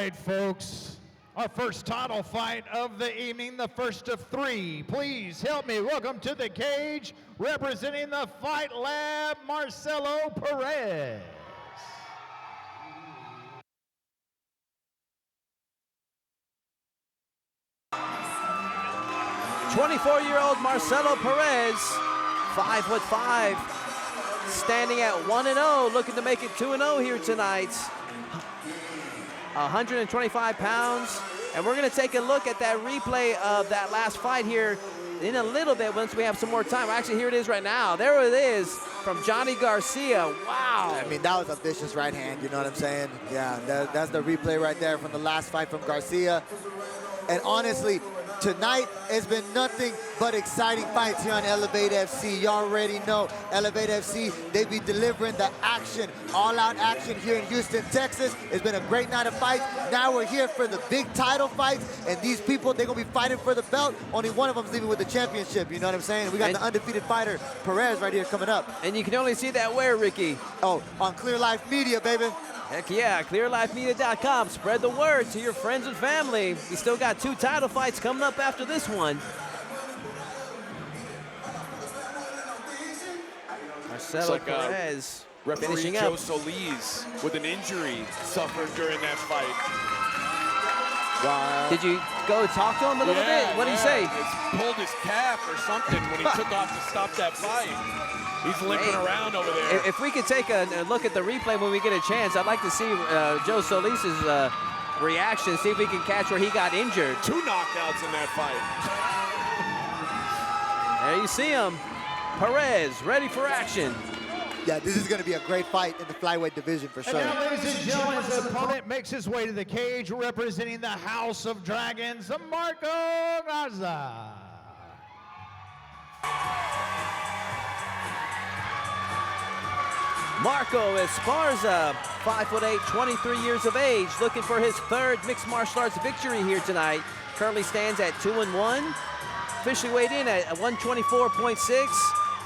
right, folks. Our first title fight of the evening, the first of three. Please help me welcome to the cage, representing the Fight Lab, Marcelo Perez. "24-year-old Marcelo Perez, 5'5", standing at 1-0, looking to make it 2-0 here tonight. 125 pounds, and we're going to take a look at that replay of that last fight here in a little bit once we have some more time. Actually, here it is right now. There it is from Johnny Garcia. Wow. I mean, that was a vicious right hand, you know what I'm saying? Yeah, that's the replay right there from the last fight from Garcia. And honestly, tonight has been nothing but exciting fights here on Elevate FC. You already know Elevate FC, they be delivering the action, all-out action here in Houston, Texas. It's been a great night of fights. Now we're here for the big title fights, and these people, they're going to be fighting for the belt. Only one of them's leaving with the championship, you know what I'm saying? We got the undefeated fighter, Perez, right here coming up. And you can only see that where, Ricky? Oh, on Clear Life Media, baby. Heck yeah, clearlifemedia.com. Spread the word to your friends and family. We still got 2 title fights coming up after this one. Marcelo Perez finishing up. Joe Solis with an injury suffered during that fight. Wow. Did you go talk to him a little bit? What did he say? He pulled his calf or something when he took off to stop that fight. He's limping around over there. If we could take a look at the replay when we get a chance, I'd like to see Joe Solis' reaction, see if we can catch where he got injured. 2 knockouts in that fight. There you see him. Perez ready for action. Yeah, this is going to be a great fight in the flyweight division for sure. And now, ladies and gentlemen, his opponent makes his way to the cage, representing the House of Dragons, Marco Garza. Marco Esparza, 5'8", 23 years of age, looking for his 3rd mixed martial arts victory here tonight. Currently stands at 2-1. Officially weighed in at 124.6,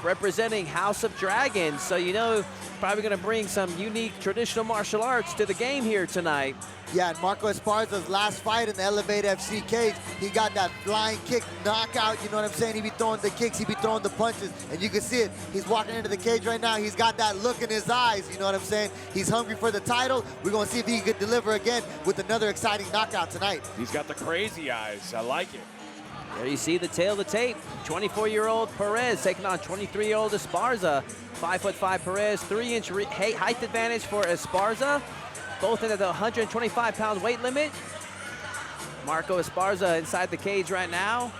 representing House of Dragons. So you know, probably going to bring some unique traditional martial arts to the game here tonight. Yeah, and Marco Esparza's last fight in the Elevate FC cage, he got that flying kick knockout, you know what I'm saying? He be throwing the kicks, he be throwing the punches, and you can see it. He's walking into the cage right now. He's got that look in his eyes, you know what I'm saying? He's hungry for the title. We're going to see if he can deliver again with another exciting knockout tonight. He's got the crazy eyes. I like it. There you see the tail of the tape. 24-year-old Perez taking on 23-year-old Esparza. 5'5" Perez, 3-inch height advantage for Esparza. Both into the 125-pound weight limit. Marco Esparza inside the cage right now.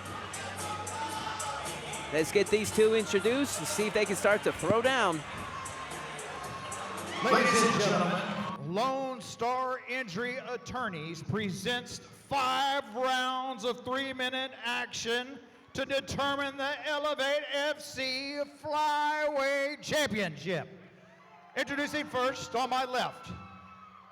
Let's get these 2 introduced and see if they can start to throw down. Ladies and gentlemen, Lone Star Injury Attorneys presents 5 rounds of 3-minute action to determine the Elevate FC Flyweight Championship. Introducing first on my left,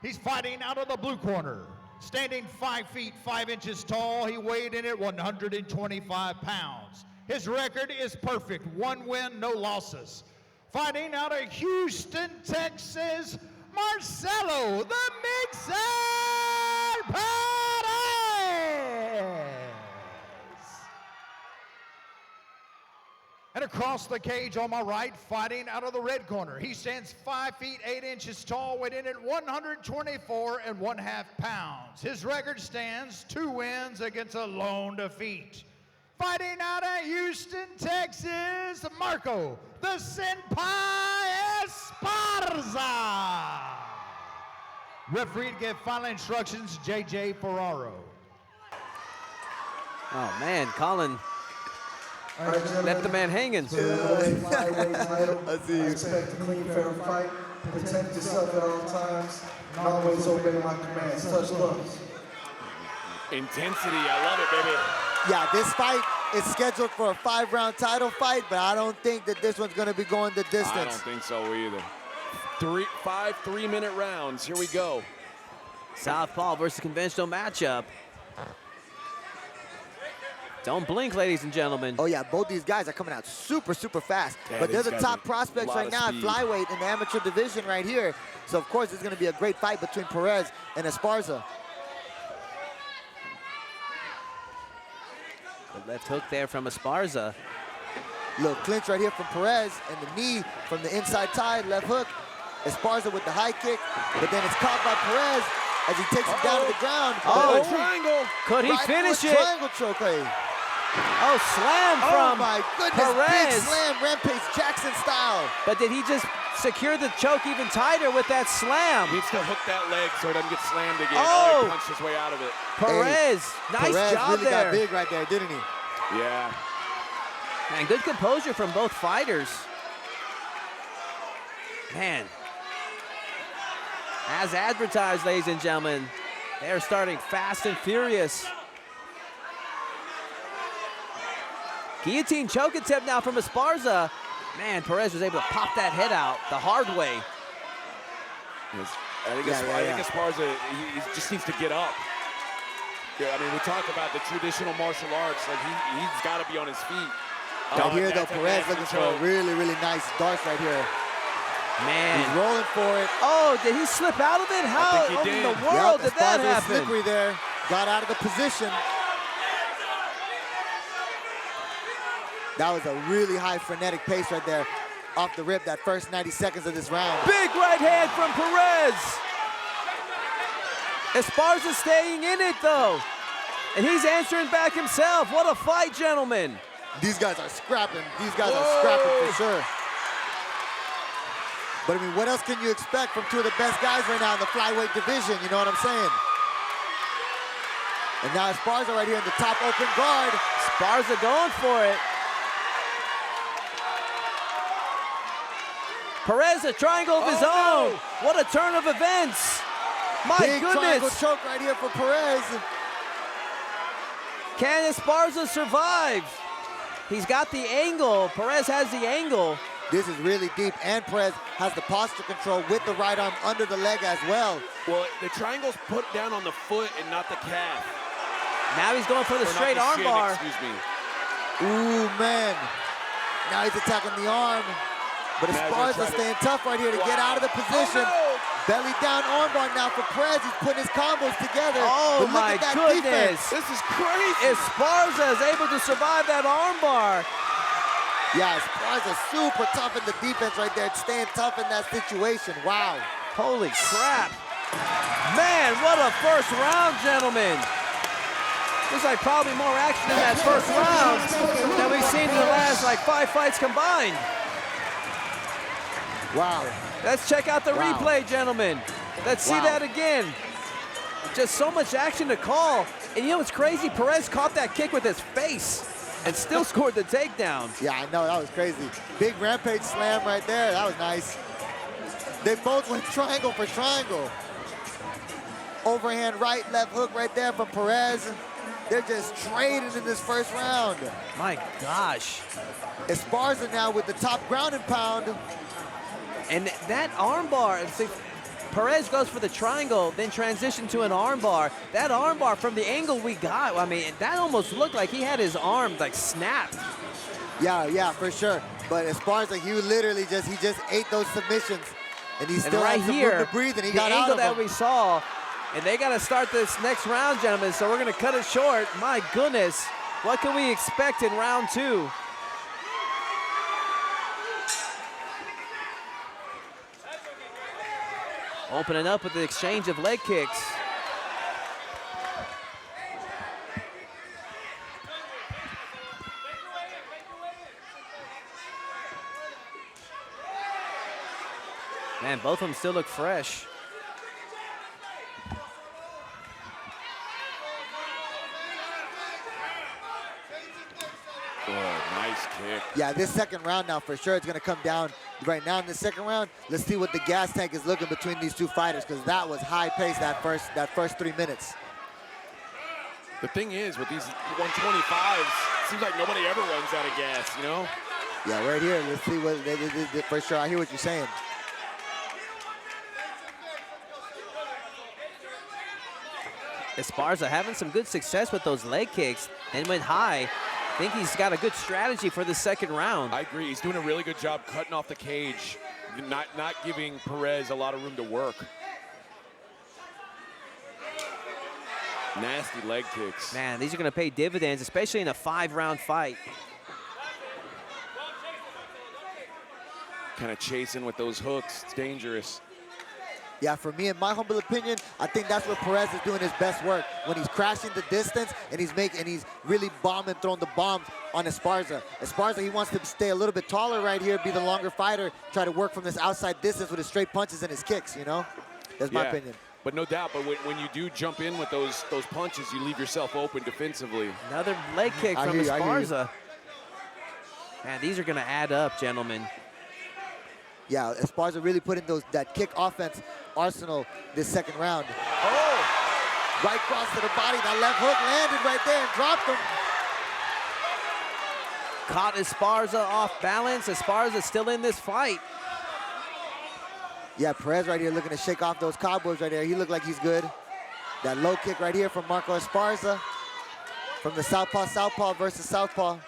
he's fighting out of the blue corner. Standing 5 feet 5 inches tall, he weighed in at 125 pounds. His record is perfect, 1 win, no losses. Fighting out of Houston, Texas, Marcelo, the Mixer Perez. And across the cage on my right, fighting out of the red corner, he stands 5 feet 8 inches tall, weighed in at 124.5 pounds. His record stands 2 wins against a lone defeat. Fighting out of Houston, Texas, Marco, the Senpai Esparza. Referee to give final instructions, J.J. Ferraro. Oh man, Colin left the man hanging. I see you. Expect a clean, fair fight. Protect yourself at all times. And always obey my commands. Touch gloves. Intensity, I love it, baby. Yeah, this fight is scheduled for a 5-round title fight, but I don't think that this one's going to be going the distance. I don't think so either. 5 3-minute rounds. Here we go. Southpaw versus conventional matchup. Don't blink, ladies and gentlemen. Oh, yeah, both these guys are coming out super, super fast. Yeah, but they're the these top guys prospects have a right lot now of at speed. flyweight in the amateur division right here. So, of course, it's going to be a great fight between Perez and Esparza. The left hook there from Esparza. Little clinch right here from Perez, and the knee from the inside tie, left hook. Esparza with the high kick, but then it's caught by Perez as he takes him down to the ground. Oh, triangle. Could he Right finish foot it? Triangle choke. Oh, slam from Oh my goodness, big Perez. slam, Rampage Jackson style. But did he just secure the choke even tighter with that slam? Needs to hook that leg so he doesn't get slammed again. Oh. He punched his way out of it. Perez, nice Perez job really there. got big right there, didn't he? Yeah. Man, good composure from both fighters. Man. As advertised, ladies and gentlemen, they're starting fast and furious. Guillotine choke attempt now from Esparza. Man, Perez was able to pop that head out the hard way. I think Esparza, he just needs to get up. Yeah, I mean, we talk about the traditional martial arts. Like he's got to be on his feet. Right here, though, that's a Perez nasty looking for a choke. really, really nice dart right here. Man. He's rolling for it. Oh, did he slip out of it? How think he in did. the world Yep, did that Esparza was happen? slippery there. Got out of the position. That was a really high frenetic pace right there. Off the rip, that first 90 seconds of this round. Big right hand from Perez. Esparza staying in it, though. And he's answering back himself. What a fight, gentlemen. These guys are scrapping. These guys are scrapping for sure. But, I mean, what else can you expect from two of the best guys right now in the flyweight division? You know what I'm saying? And now Esparza right here in the top open guard. Esparza going for it. Perez, a triangle of his own. no. What a turn of events. My Big triangle goodness. choke right here for Perez. Can Esparza survive? He's got the angle. Perez has the angle. This is really deep, and Perez has the posture control with the right arm under the leg as well. Well, the triangle's put down on the foot and not the calf. Now he's going for the Or not straight the arm shin, bar. Excuse me. Ooh, man. Now he's attacking the arm. But Now he's gonna Esparza try to- staying tough right here to get out of the position. Oh, Belly down armbar now for Perez. He's putting his combos together. Oh, But look my at that goodness. defense. This is crazy. Esparza is able to survive that arm bar. Yeah, Esparza super tough in the defense right there, staying tough in that situation. Wow. Holy crap. Man, what a first round, gentlemen. Looks like probably more action in that first round than we've seen in the last 5 fights combined. Wow. Let's check out the Wow. replay, gentlemen. Let's see Wow. that again. Just so much action to call. And you know what's crazy? Perez caught that kick with his face and still scored the takedown. Yeah, I know, that was crazy. Big Rampage slam right there, that was nice. They both went triangle for triangle. Overhand right, left hook right there from Perez. They're just trading in this first round. My gosh. Esparza now with the top ground and pound. And that armbar, see, Perez goes for the triangle, then transition to an armbar. That armbar from the angle we got, I mean, that almost looked like he had his arm snapped. Yeah, for sure. But Esparza, he literally just ate those submissions, and he still right had some here, room to breathe, and he the got out angle of that them. we saw, and they got to start this next round, gentlemen, so we're going to cut it short. My goodness, what can we expect in round two? Opening up with the exchange of leg kicks. Man, both of them still look fresh. Oh, nice kick. Yeah, this second round now for sure it's gonna come down. Right now in the second round, let's see what the gas tank is looking between these two fighters, because that was high pace that first 3 minutes. The thing is, with these 125s, it seems like nobody ever runs out of gas, you know? Yeah, right here, let's see what they did for sure. I hear what you're saying. Esparza having some good success with those leg kicks and went high. I think he's got a good strategy for the second round. I agree. He's doing a really good job cutting off the cage, not giving Perez a lot of room to work. Nasty leg kicks. Man, these are going to pay dividends, especially in a 5-round fight. Kind of chasing with those hooks. It's dangerous. Yeah, for me, in my humble opinion, I think that's where Perez is doing his best work. When he's crashing the distance and he's really bombing, throwing the bombs on Esparza. Esparza, he wants to stay a little bit taller right here, be the longer fighter, try to work from this outside distance with his straight punches and his kicks, you know? That's my opinion. But no doubt, but when you do jump in with those punches, you leave yourself open defensively. Another leg kick from Esparza. Man, these are going to add up, gentlemen. Yeah, Esparza really put in that kick offense arsenal this second round. Oh! Right cross to the body. That left hook landed right there and dropped him. Caught Esparza off balance. Esparza still in this fight. Yeah, Perez right here looking to shake off those cobwebs right there. He looked like he's good. That low kick right here from Marco Esparza. From the southpaw versus southpaw.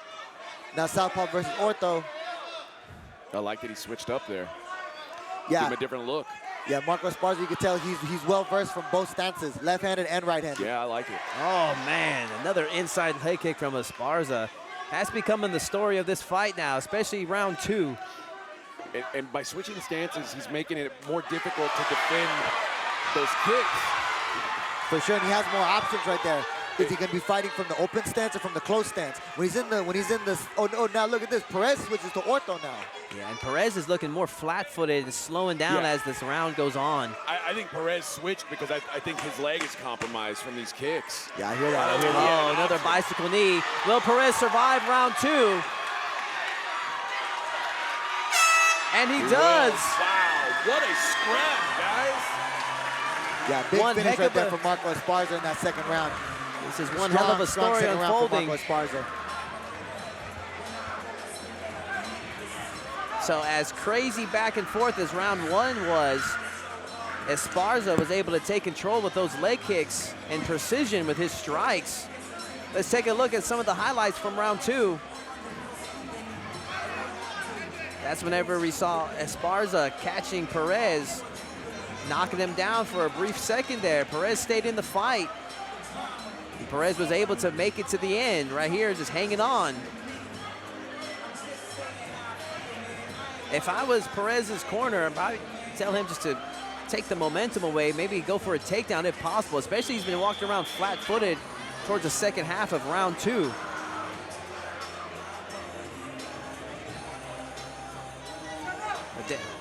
Now southpaw versus ortho. I like that he switched up there. Yeah. Give him a different look. Yeah, Marco Esparza, you can tell he's well-versed from both stances, left-handed and right-handed. Yeah, I like it. Oh, man, another inside leg kick from Esparza. That's becoming the story of this fight now, especially round 2. And by switching stances, he's making it more difficult to defend those kicks. For sure, and he has more options right there. Is he going to be fighting from the open stance or from the closed stance? When he's in the, oh, now look at this. Perez switches to ortho now. Yeah, and Perez is looking more flat-footed and slowing down as this round goes on. I think Perez switched because I think his leg is compromised from these kicks. Yeah, I hear that. Oh, another bicycle knee. Will Perez survive round 2? And he does. Wow, what a scrap, guys. Yeah, big finish right there from Marco Esparza in that second round. This is one hell of a story unfolding. So as crazy back and forth as round 1 was, Esparza was able to take control with those leg kicks and precision with his strikes. Let's take a look at some of the highlights from round 2. That's whenever we saw Esparza catching Perez, knocking him down for a brief second there. Perez stayed in the fight. And Perez was able to make it to the end. Right here, just hanging on. If I was Perez's corner, I'd tell him just to take the momentum away, maybe go for a takedown if possible, especially he's been walking around flat-footed towards the second half of round 2.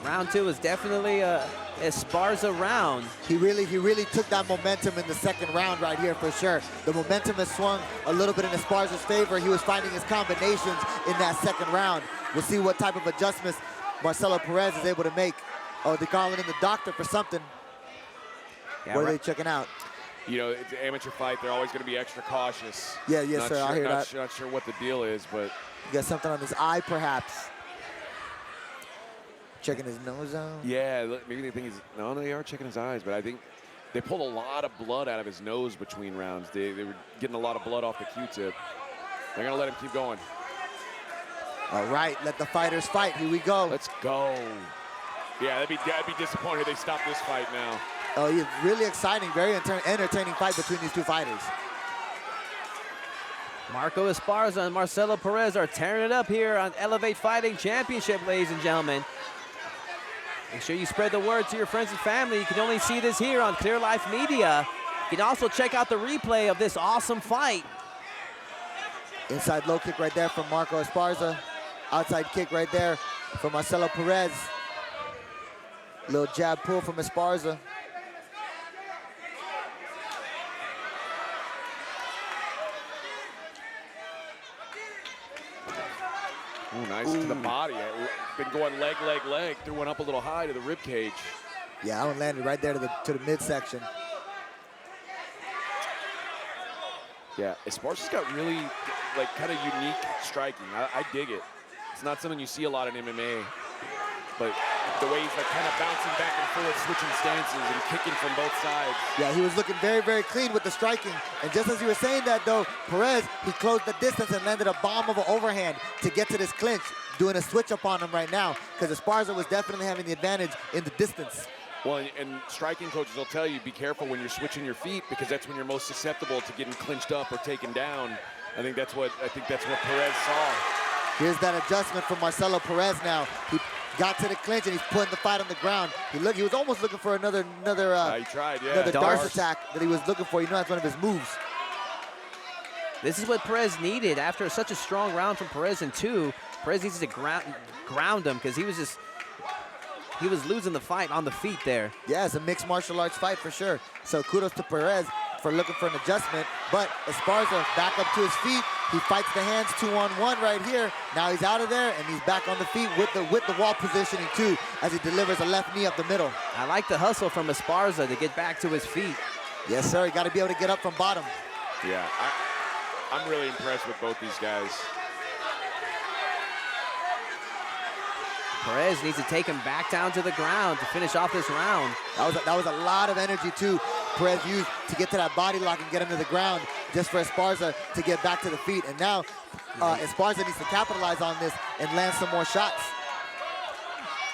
Round 2 is definitely a Esparza round. He really took that momentum in the second round right here for sure. The momentum has swung a little bit in Esparza's favor. He was finding his combinations in that second round. We'll see what type of adjustments Marcelo Perez is able to make. Oh, they're calling in the doctor for something. Yeah, what are they checking out? You know, it's an amateur fight. They're always going to be extra cautious. Yeah, yes, sir. I hear that. Not sure what the deal is, but... You got something on his eye, perhaps. Checking his nose out? Yeah, maybe they think he's... No, they are checking his eyes, but I think they pulled a lot of blood out of his nose between rounds. They were getting a lot of blood off the Q-tip. They're going to let him keep going. All right, let the fighters fight. Here we go. Let's go. Yeah, I'd be disappointed if they stop this fight now. Oh, yeah, really exciting, very entertaining fight between these two fighters. Marco Esparza and Marcelo Perez are tearing it up here on Elevate Fighting Championship, ladies and gentlemen. Make sure you spread the word to your friends and family. You can only see this here on Clear Life Media. You can also check out the replay of this awesome fight. Inside low kick right there from Marco Esparza. Outside kick right there from Marcelo Perez. Little jab pull from Esparza. Ooh, nice to the body. Been going leg, leg, leg. Threw one up a little high to the rib cage. Yeah, that one landed right there to the midsection. Yeah, Esparza's got really, like, kind of unique striking. I dig it. It's not something you see a lot in MMA, but the way he's like kind of bouncing back and forth, switching stances and kicking from both sides. Yeah, he was looking very clean with the striking. And just as you were saying that, though, Perez, he closed the distance and landed a bomb of an overhand to get to this clinch, doing a switch up on him right now, because Esparza was definitely having the advantage in the distance. Well, and striking coaches will tell you, be careful when you're switching your feet, because that's when you're most susceptible to getting clinched up or taken down. I think that's what Perez saw. Here's that adjustment from Marcelo Perez now. He got to the clinch and he's putting the fight on the ground. He was almost looking for another he tried, yeah. another darts attack that he was looking for. You know, that's one of his moves. This is what Perez needed after such a strong round from Perez in 2. Perez needs to ground him, because he was losing the fight on the feet there. Yeah, it's a mixed martial arts fight for sure. So kudos to Perez for looking for an adjustment. But Esparza back up to his feet. He fights the hands 2-on-1 right here. Now he's out of there and he's back on the feet with the wall positioning too, as he delivers a left knee up the middle. I like the hustle from Esparza to get back to his feet. Yes, sir. You got to be able to get up from bottom. Yeah, I'm really impressed with both these guys. Perez needs to take him back down to the ground to finish off this round. That was a lot of energy too Perez used to get to that body lock and get him to the ground, just for Esparza to get back to the feet. And now Esparza needs to capitalize on this and land some more shots.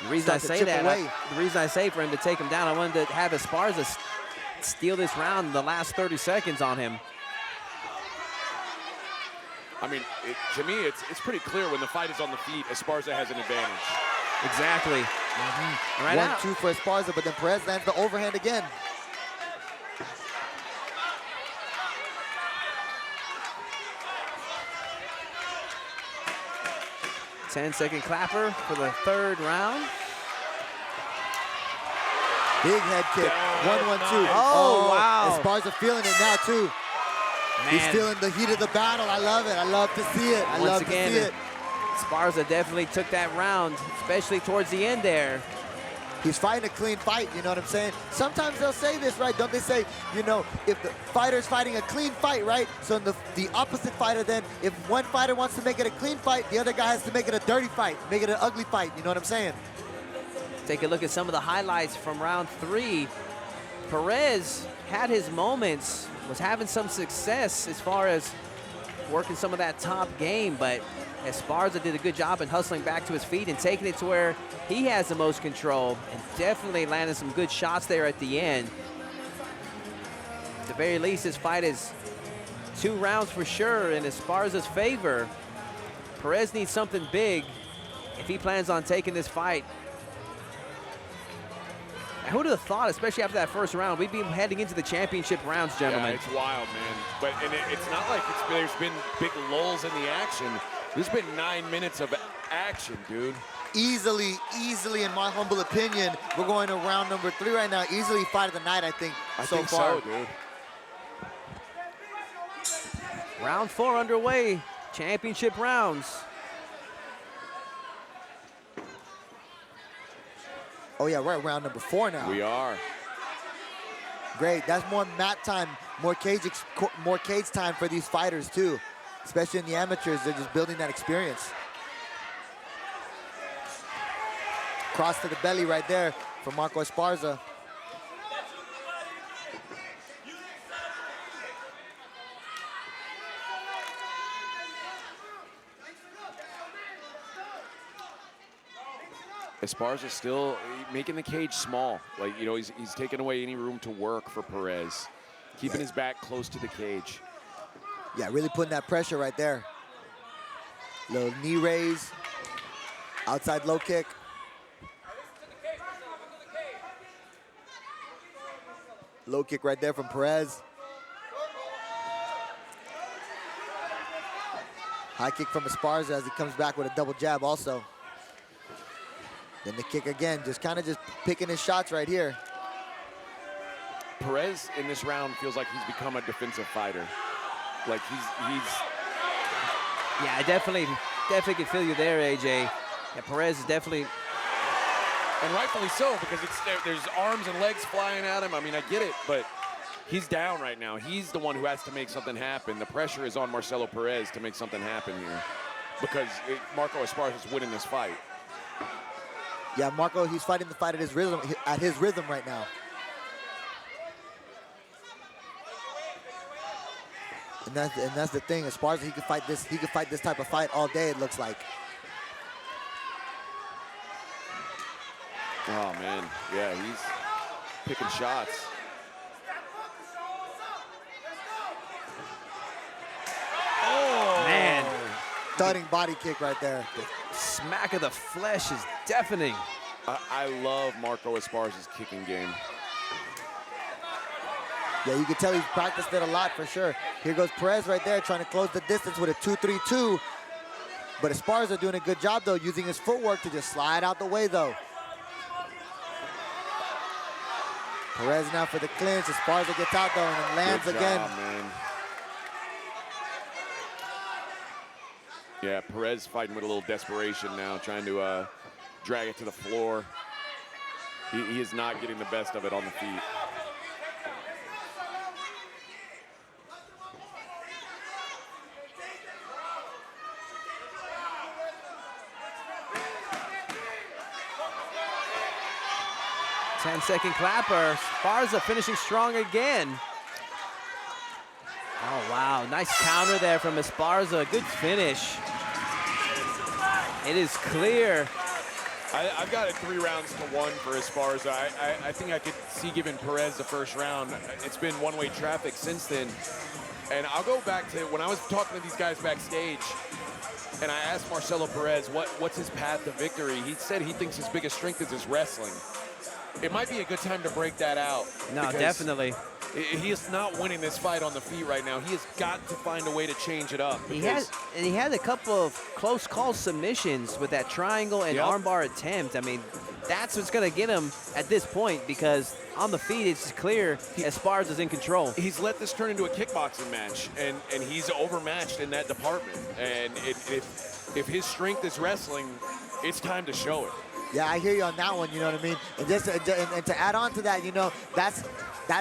The reason I say that, the reason I say for him to take him down, I wanted to have Esparza steal this round in the last 30 seconds on him. I mean, to me, it's pretty clear when the fight is on the feet, Esparza has an advantage. Exactly. Right 1-2 for Esparza, but then Perez lands the overhand again. Ten-second clapper for the 3rd round. Big head kick. 1-1-2. Oh, wow. Esparza feeling it now too. Man. He's feeling the heat of the battle. I love it. I love to see it. I love to see it. Esparza definitely took that round, especially towards the end there. He's fighting a clean fight, you know what I'm saying? Sometimes they'll say this, right? Don't they say, you know, if the fighter's fighting a clean fight, right? So in the opposite fighter then, if one fighter wants to make it a clean fight, the other guy has to make it a dirty fight, make it an ugly fight, you know what I'm saying? Take a look at some of the highlights from round 3. Perez had his moments, was having some success as far as working some of that top game, but Esparza did a good job in hustling back to his feet and taking it to where he has the most control, and definitely landed some good shots there at the end. At the very least, this fight is 2 rounds for sure in Esparza's favor. Perez needs something big if he plans on taking this fight. Who would have thought, especially after that first round, we'd be heading into the championship rounds, gentlemen. Yeah, it's wild, man. But it's not like there's been big lulls in the action. There's been 9 minutes of action, dude. Easily, in my humble opinion, we're going to round number 3 right now. Easily fight of the night, I think, so far. So, dude. Round 4 underway, championship rounds. Oh yeah, we're at round number 4 now. We are. Great, that's more mat time, more cage time for these fighters too. Especially in the amateurs, they're just building that experience. Cross to the belly right there for Marco Esparza. Esparza's still making the cage small. Like, you know, he's taking away any room to work for Perez. Keeping his back close to the cage. Yeah, really putting that pressure right there. Little knee raise. Outside low kick. Low kick right there from Perez. High kick from Esparza as he comes back with a double jab also. Then the kick again, just picking his shots right here. Perez in this round feels like he's become a defensive fighter. Like he's. Yeah, I definitely can feel you there, AJ. Yeah, Perez is definitely. And rightfully so, because there's arms and legs flying at him. I mean, I get it, but he's down right now. He's the one who has to make something happen. The pressure is on Marcelo Perez to make something happen here, because Marco Esparza is winning this fight. Yeah, Marco, he's fighting the fight at his rhythm right now. And that's the thing. Esparza, he could fight this type of fight all day, it looks like. Oh man, yeah, picking shots. Oh, man. Thudding body kick right there. Smack of the flesh is deafening. I love Marco Esparza's kicking game. Yeah, you can tell he's practiced it a lot for sure. Here goes Perez right there trying to close the distance with a 2-3-2. But Esparza doing a good job, though, using his footwork to just slide out the way, though. Perez now for the clinch. Esparza gets out, though, and then lands Good again. job, man. Yeah, Perez fighting with a little desperation now, trying to drag it to the floor. He is not getting the best of it on the feet. Ten-second clapper. Esparza finishing strong again. Oh, wow. Nice counter there from Esparza. Good finish. It is clear. I've got it 3-1 for Esparza. I think I could see giving Perez the first round. It's been one-way traffic since then. And I'll go back to when I was talking to these guys backstage, and I asked Marcelo Perez what's his path to victory. He said he thinks his biggest strength is his wrestling. It might be a good time to break that out. No, definitely. He is not winning this fight on the feet right now. He has got to find a way to change it up. He had a couple of close call submissions with that triangle and armbar attempt. I mean, that's what's going to get him at this point, because on the feet, it's clear Esparza's in control. He's let this turn into a kickboxing match, and he's overmatched in that department. And if his strength is wrestling, it's time to show it. Yeah, I hear you on that one, you know what I mean? And just and to add on to that, you know, that's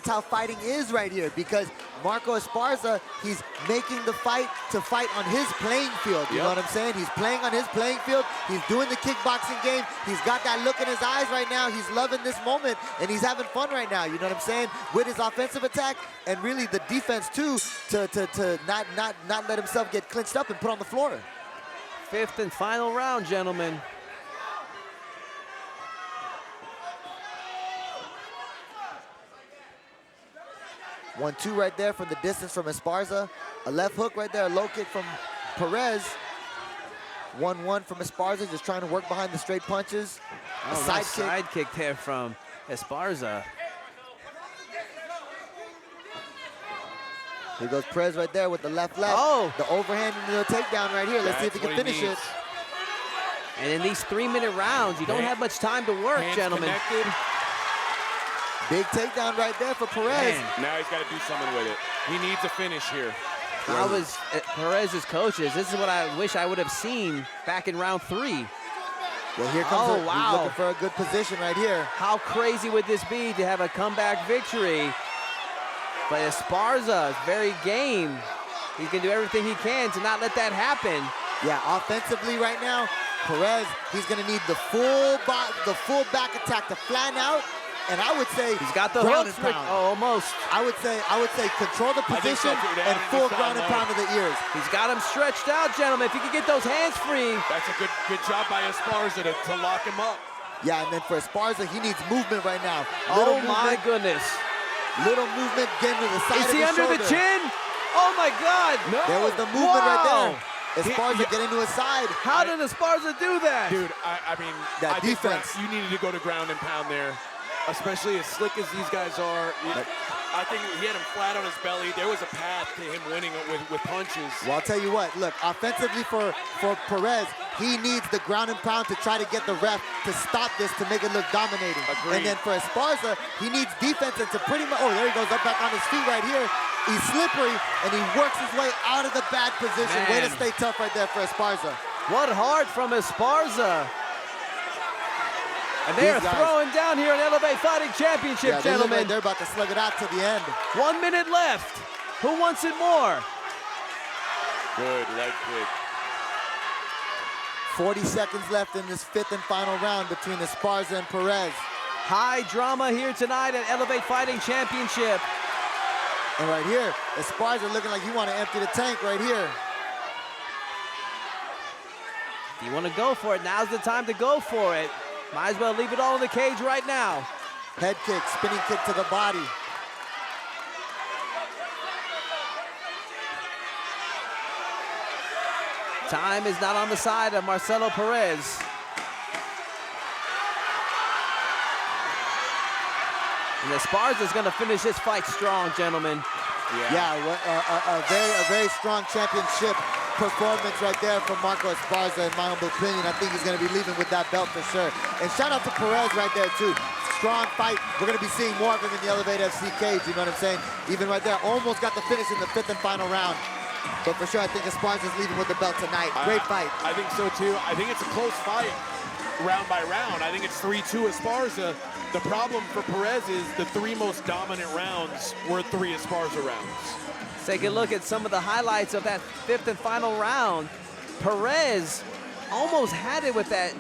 how fighting is right here, because Marco Esparza, he's making the fight to fight on his playing field, you know what I'm saying? He's playing on his playing field. He's doing the kickboxing game. He's got that look in his eyes right now. He's loving this moment, and he's having fun right now, you know what I'm saying? With his offensive attack and really the defense too, to not let himself get clinched up and put on the floor. Fifth and final round, gentlemen. 1-2 right there from the distance from Esparza. A left hook right there, a low kick from Perez. 1-1 from Esparza, just trying to work behind the straight punches. A side kick there from Esparza. Here goes Perez right there with the left. Oh! The overhand into the takedown right here. Let's see if he can finish it. And in these 3-minute rounds, you don't have much time to work, gentlemen. Connected. Big takedown right there for Perez. Man. Now he's got to do something with it. He needs a finish here. I was Perez's coaches. This is what I wish I would have seen back in round 3. Well, here comes he's looking for a good position right here. How crazy would this be to have a comeback victory? But Esparza is very game. He's going to do everything he can to not let that happen. Yeah, offensively right now, Perez, he's going to need the full back attack to flatten out. And I would say he's got the ground hooks. and pound. Oh, almost. I would say control the position and full ground and pound to the ears. He's got him stretched out, gentlemen. If he could get those hands free. That's a good job by Esparza to lock him up. Yeah, and then for Esparza, he needs movement right now. Oh my goodness. Little movement, getting to the side of the shoulder. Is he under the chin? Oh my God. No. There was the movement right there. Esparza getting to his side. How did Esparza do that? Dude, I mean, that defense. You needed to go to ground and pound there. Especially as slick as these guys are. I think he had him flat on his belly. There was a path to him winning with punches. Well, I'll tell you what. Look, offensively for Perez, he needs the ground and pound to try to get the ref to stop this, to make it look dominating. Agreed. And then for Esparza, he needs defense and to pretty much, oh, there he goes up back on his feet right here. He's slippery, and he works his way out of the bad position. Way to stay tough right there for Esparza. What heart from Esparza. And they're throwing down here an Elevate Fighting Championship, gentlemen. They're about to slug it out to the end. 1 minute left. Who wants it more? Good leg kick. 40 seconds left in this fifth and final round between Esparza and Perez. High drama here tonight at Elevate Fighting Championship. And right here, Esparza looking like he want to empty the tank right here. If you want to go for it, now's the time to go for it. Might as well leave it all in the cage right now. Head kick, spinning kick to the body. Time is not on the side of Marcelo Perez. And Esparza is going to finish this fight strong, gentlemen. Yeah, a very strong championship performance right there from Marco Esparza, in my humble opinion. I think he's going to be leaving with that belt for sure. And shout out to Perez right there, too. Strong fight. We're going to be seeing more of him in the Elevate FC cage, you know what I'm saying? Even right there, almost got the finish in the 5th and final round. But for sure, I think Esparza's leaving with the belt tonight. Great fight. I think so, too. I think it's a close fight, round by round. I think it's 3-2 Esparza. The problem for Perez is the 3 most dominant rounds were 3 Esparza rounds. Let's take a look at some of the highlights of that 5th and final round. Perez almost had it with that,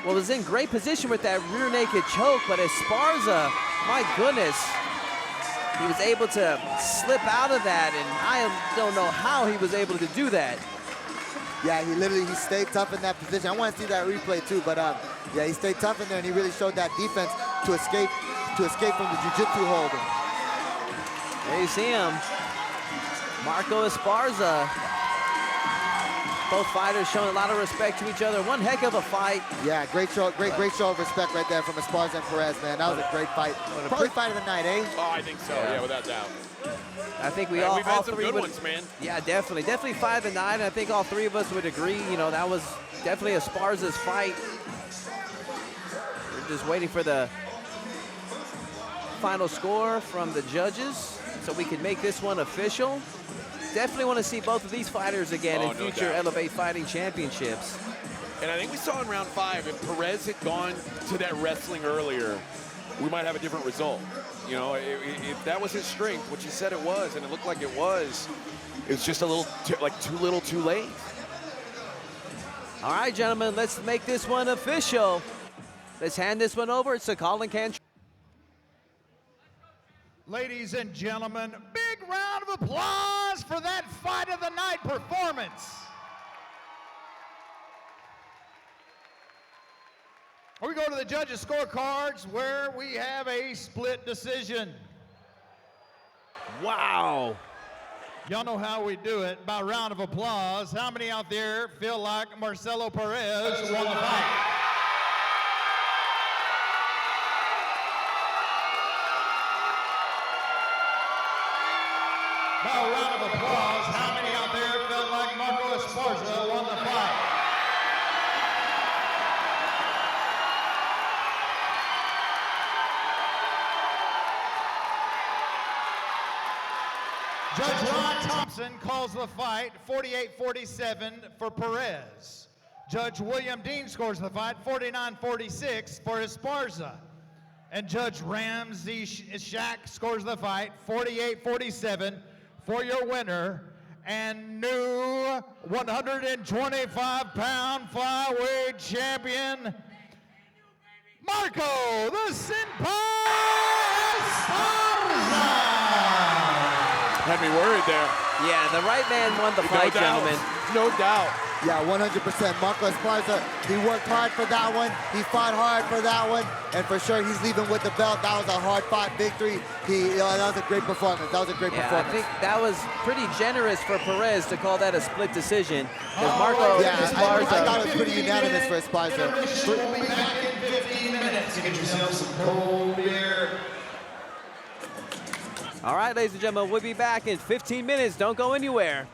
well, was in great position with that rear naked choke, but Esparza, my goodness, he was able to slip out of that, and I don't know how he was able to do that. Yeah, he stayed tough in that position. I want to see that replay too, but yeah, he stayed tough in there, and he really showed that defense to escape from the jiu-jitsu hold. There you see him, Marco Esparza. Both fighters showing a lot of respect to each other. One heck of a fight. Yeah, great show of respect right there from Esparza and Perez, man. That was a great fight. Probably fight of the night, eh? Oh, I think so. Yeah, without doubt. I think we've had some good ones, man. Yeah, definitely fight of the night. I think all 3 of us would agree. You know, that was definitely Esparza's fight. We're just waiting for the final score from the judges so we can make this one official. Definitely want to see both of these fighters again in future Elevate Fighting Championships. And I think we saw in round 5, if Perez had gone to that wrestling earlier, we might have a different result. You know, if that was his strength, which he said it was, and it looked like it was just a little, too little too late. All right, gentlemen, let's make this one official. Let's hand this one over to Colin Cantrell. Ladies and gentlemen, big round of applause for that fight of the night performance. We go to the judges' scorecards where we have a split decision. Wow. Y'all know how we do it, by round of applause. How many out there feel like Marcelo Perez won the fight? By a round of applause, how many out there felt like Marco Esparza won the fight? Judge Ron Thompson calls the fight 48-47 for Perez. Judge William Dean scores the fight 49-46 for Esparza. And Judge Ramsey Shack scores the fight 48-47 for your winner and new 125-pound flyweight champion, Marco the Sinpa Esparza. Had me worried there. Yeah, the right man won the fight, gentlemen. No doubt. Yeah, 100%. Marco Esparza, he worked hard for that one. He fought hard for that one. And for sure, he's leaving with the belt. That was a hard-fought victory. That was a great performance. That was a great performance. I think that was pretty generous for Perez to call that a split decision. Because Marco Esparza... I thought it was pretty unanimous for Esparza. We'll be back in 15 minutes to get yourself some cold beer. All right, ladies and gentlemen, we'll be back in 15 minutes. Don't go anywhere.